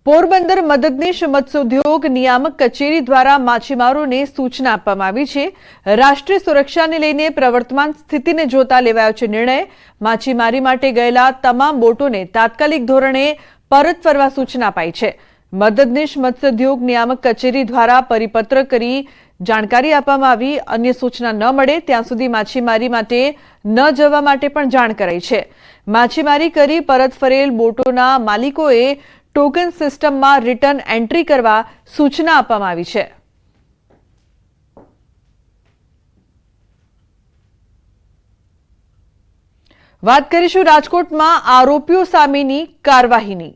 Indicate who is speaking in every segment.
Speaker 1: પોરબંદર મદદનીશ મત્સ્યોદ્યોગ નિયામક કચેરી દ્વારા માછીમારોને સૂચના આપવામાં આવી છે। રાષ્ટ્રીય સુરક્ષાને લઈને પ્રવર્તમાન સ્થિતિને જોતા લેવાયો છે નિર્ણય। માછીમારી માટે ગયેલા તમામ બોટોને તાત્કાલિક ધોરણે પરત ફરવા સૂચના અપાઈ છે। મદદનીશ મત્સ્યોદ્યોગ નિયામક કચેરી દ્વારા પરિપત્ર કરી જાણકારી આપવામાં આવી। અન્ય સૂચના ન મળે ત્યાં સુધી માછીમારી માટે ન જવા માટે પણ જાણ કરાઈ છે। માછીમારી કરી પરત ફરેલ બોટોના માલિકોએ टोकन सिस्टम में रिटर्न एंट्री करवा सूचना आपवामां आवी छे। बात करीशुं राजकोट में आरोपीओ सामेनी कार्यवाहीनी।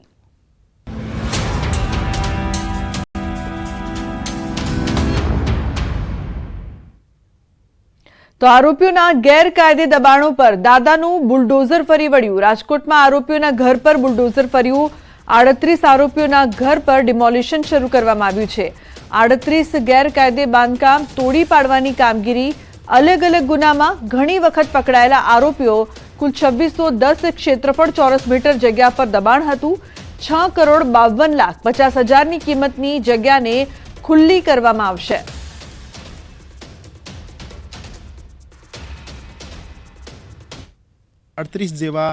Speaker 1: तो आरोपीओना गैरकायदे दबाणों पर दादानुं बुलडोजर फरी वळ्युं। राजकोट में आरोपीओना घर पर बुलडोजर फर्युं। 38 आरोपीओना घर पर डिमोलिशन शुरू करवामां आव्युं छे। 38 गैरकायदे बांधकाम तोड़ी पाडवानी कामगीरी। अलग अलग गुनामां घणी वखत पकड़ायेला आरोपीओ कुल 2610 क्षेत्रफळ चौरस मीटर जग्या पर दबाण हतुं। 6,52,50,000 ની કિંમતની જગ્યાને ખુલ્લી કરવામાં આવશે।
Speaker 2: अड़तीस जेवा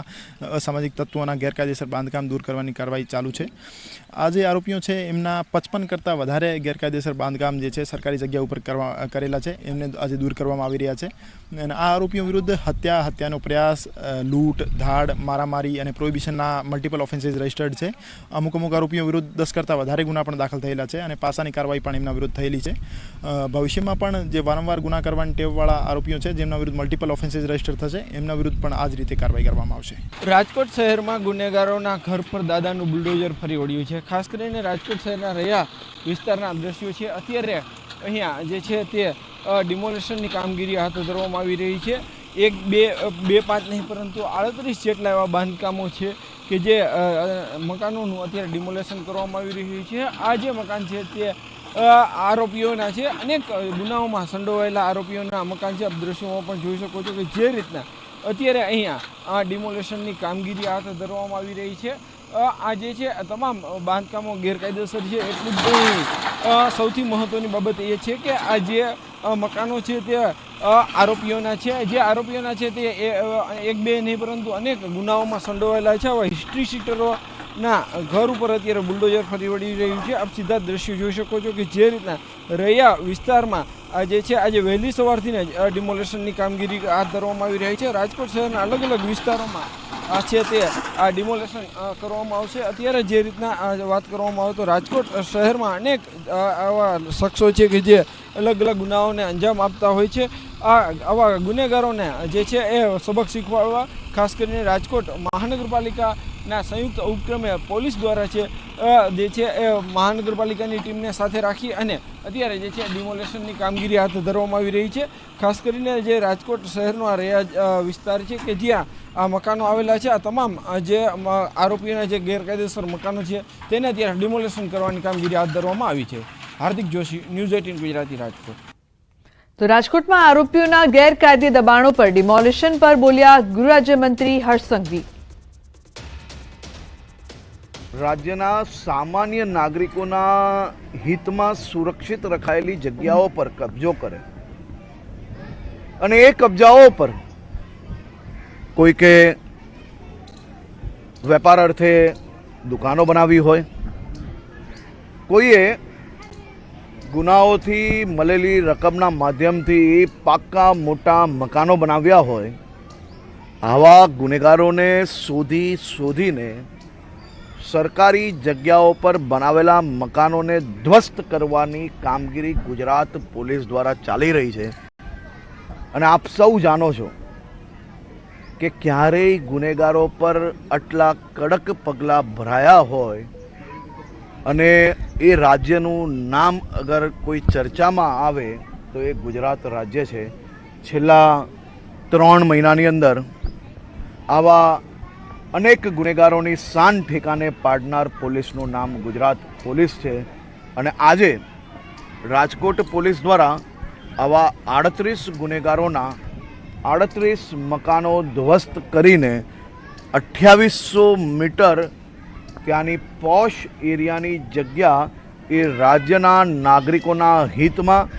Speaker 2: असामाजिक तत्वों गैरकायदेसर बांधकाम दूर करने की कार्रवाई चालू है। आज आरोपीओ है एमना 55 करता वधारे गैरकायदेसर बांधकाम जे छे सरकारी जग्या पर करेला है, एमने आज दूर करवामां आवी रह्या छे। आ आरोपीओ विरुद्ध हत्या, हत्यानो प्रयास, लूट, धाड़, मारामारी और प्रोहिबिशनना मल्टिपल ऑफेन्सीज रजिस्टर्ड है। अमुक अमुक आरोपीओ विरुद्ध 10 करता वधारे गुना पण दाखल थयेला छे और पासानी कार्रवाई पण एमना विरुद्ध थयेली छे। भविष्यमां पण जे वारंवार गुना करवानी टेववाळा आरोपीओ छे जेमना विरुद्ध मल्टिपल ऑफेन्सीज रजिस्टर थशे, एमना विरुद्ध पण आ ज रीते कार्रवाई करवामां आवशे।
Speaker 3: राजकोट शहर में गुनेगारों घर पर दादानु बुलडोजर फरी वळ्युं छे। खास करीने राजकोट शहरना रैया विस्तारना दृश्यो छे। अत्यारे अहींया जे छे ते डिमोलिशननी कामगीरी हाथ धरवामां आवी रही छे। एक बे पांच नहीं परंतु 38 जेटला एवा बांधकामों छे के जे मकानोनुं अत्यारे डिमोलिशन करवामां आवी रह्युं छे। आ जे मकान छे ते आरोपीओना छे। अनेक गुनाओमां संडोवायेला आरोपीओना मकान छे। आप दृश्योमां पण जोई शको छो के जे रीतना अत्यारे अहींया आ डिमोलिशननी कामगीरी हाथ धरवामां आवी रही छे। आ जे छे तमाम बांधकामों गैरकायदेसर छे एटલું જ નહીં, સૌથી મહત્વની બાબત એ છે કે આ જે મકાનો છે તે આરોપીઓના છે। જે આરોપીઓના છે તે એક બે નહીં પરંતુ અનેક ગુનાઓમાં સંડોવાયેલા છે। આવા હિસ્ટ્રી સીટરોના ઘર ઉપર અત્યારે બુલડોઝર ફરી વળી રહ્યું છે। આપ સીધા દ્રશ્યો જોઈ શકો છો કે જે રીતના રૈયા વિસ્તારમાં જે છે આજે વહેલી સવારથી જ ડિમોલિશનની કામગીરી હાથ ધરવામાં આવી રહી છે। રાજકોટ શહેરના અલગ અલગ વિસ્તારોમાં છે તે આ ડિમોલિશન કરવામાં આવશે। અત્યારે જે રીતના વાત કરવામાં આવે તો રાજકોટ શહેરમાં અનેક આવા શખ્સો છે કે જે અલગ અલગ ગુનાઓને અંજામ આપતા હોય છે। આવા ગુનેગારોને જે છે એ સબક શીખવાડવા ખાસ કરીને રાજકોટ મહાનગરપાલિકાના સંયુક્ત ઉપક્રમે પોલીસ દ્વારા છે જે છે એ મહાનગરપાલિકાની ટીમને સાથે રાખી અને અત્યારે જે છે ડિમોલિશનની કામગીરી હાથ ધરવામાં આવી રહી છે। ખાસ કરીને જે રાજકોટ શહેરનો આ રૈયા વિસ્તાર છે કે જ્યાં આ મકાનો આવેલા છે, આ તમામ જે આરોપીઓના જે ગેરકાયદેસર મકાનો છે તેને અત્યારે ડિમોલિશન કરવાની કામગીરી હાથ ધરવામાં આવી છે। હાર્દિક જોશી, ન્યૂઝ 18 ગુજરાતી, રાજકોટ।
Speaker 1: तो राजकोट में आरोपीओना गैरकायदे दबाणों पर डिमोलिशन पर बोल्या गृह राज्यमंत्री हर्ष संघवी।
Speaker 4: राज्यना सामान्य नागरिकोना हित में सुरक्षित रखायेली जग्याओं पर कब्जो करे अने ए कब्जाओं पर कोई के वेपार अर्थे दुकानों बनावी होय, कोईए गुनाओथी मलेली रकमना माध्यमथी पाक्का मोटा मकानो बनाव्या होय, आवा गुनेगारोने शोधीने सरकारी जग्याओं पर बनावेला मकानों ने ध्वस्त करवानी कामगीरी गुजरात पुलिस द्वारा चाली रही है। अने आप सौ जानो छो कि क्यारेय गुनेगारों पर आटला कड़क पगला भराया होय अने ए राज्यનું नाम अगर कोई चर्चा में आवे तो ये गुजरात राज्य है। छेल्ला 3 महीनानी अंदर आवा अनेक गुनेगारोनी शान ठेकाने पाडनार पुलिसનું नाम गुजरात पुलिस है। अने आजे राजकोट पुलिस द्वारा आवा 38 गुनेगारोना 38 मकानो ध्वस्त करीने 2800 मीटर ત્યાંની પોશ એરિયાની જગ્યા એ રાજ્યના નાગરિકોના હિતમાં,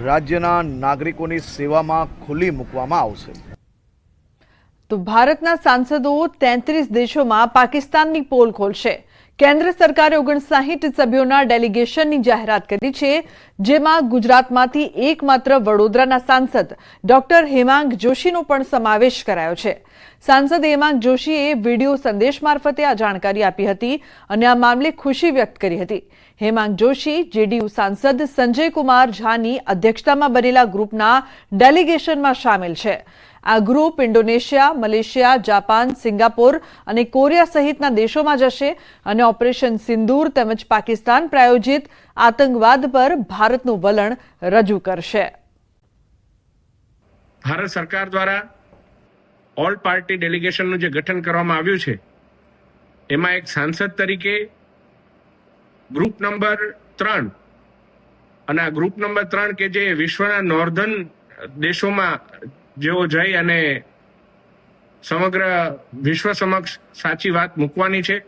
Speaker 4: રાજ્યના નાગરિકોની સેવામાં ખુલ્લી મૂકવામાં આવશે.
Speaker 1: તો ભારતના સાંસદો 33 દેશોમાં પાકિસ્તાનની પોલ ખોલશે. કેન્દ્ર સરકારે 59 સભ્યોના ડેલિગેશનની જાહેરાત કરી છે, જેમાં ગુજરાતમાંથી એકમાત્ર વડોદરાના સાંસદ ડોક્ટર હેમાંગ જોશીનો પણ સમાવેશ કરાયો છે. સાંસદ હેમાંગ જોશીએ વિડીયો સંદેશ મારફતે આ જાણકારી આપી હતી અને આ મામલે ખુશી વ્યક્ત કરી હતી. હેમાંગ જોશી જેડીયુ સાંસદ સંજય કુમાર ઝાની અધ્યક્ષતામાં બનેલા ગ્રુપના ડેલિગેશનમાં સામેલ છે. આ group Indonesia, Malaysia, Japan, Singapore અને કોરિયા સહિતના દેશોમાં જશે અને ઓપરેશન સિંદૂર તેમજ પાકિસ્તાન પ્રાયોજિત આતંકવાદ પર ભારતનું વલણ રજૂ કરશે.
Speaker 5: ભારત સરકાર દ્વારા ઓલ પાર્ટી ડેલિગેશનનું જે ગઠન કરવામાં આવ્યું છે એમાં એક સાંસદ તરીકે ગ્રુપ નંબર 3 અને આ ગ્રુપ નંબર 3 કે જે વિશ્વના નોર્ધન દેશોમાં જેઓ જઈ અને સમગ્ર વિશ્વ સમક્ષ સાચી વાત મૂકવાની છે.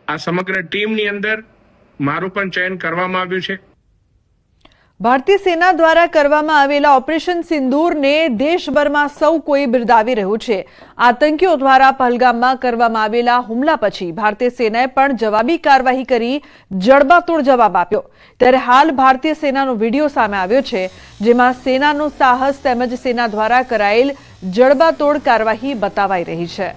Speaker 5: આ સમગ્ર ટીમની અંદર મારું પણ ચયન કરવામાં આવ્યું છે.
Speaker 1: ભારતીય સેના દ્વારા કરવામાં આવેલા ઓપરેશન સિંદૂરને દેશભરમાં સૌ કોઈ બિરદાવી રહ્યું છે. આતંકીઓ દ્વારા પહલગામમાં કરવામાં આવેલા હુમલા પછી ભારતીય સેનાએ પણ જવાબી કાર્યવાહી કરી જડબાતોડ જવાબ આપ્યો. ત્યારે હાલ ભારતીય સેનાનો વિડીયો સામે આવ્યો છે, જેમાં સેનાનું સાહસ તેમજ સેના દ્વારા કરાયેલ જડબાતોડ કાર્યવાહી બતાવાઈ રહી છે.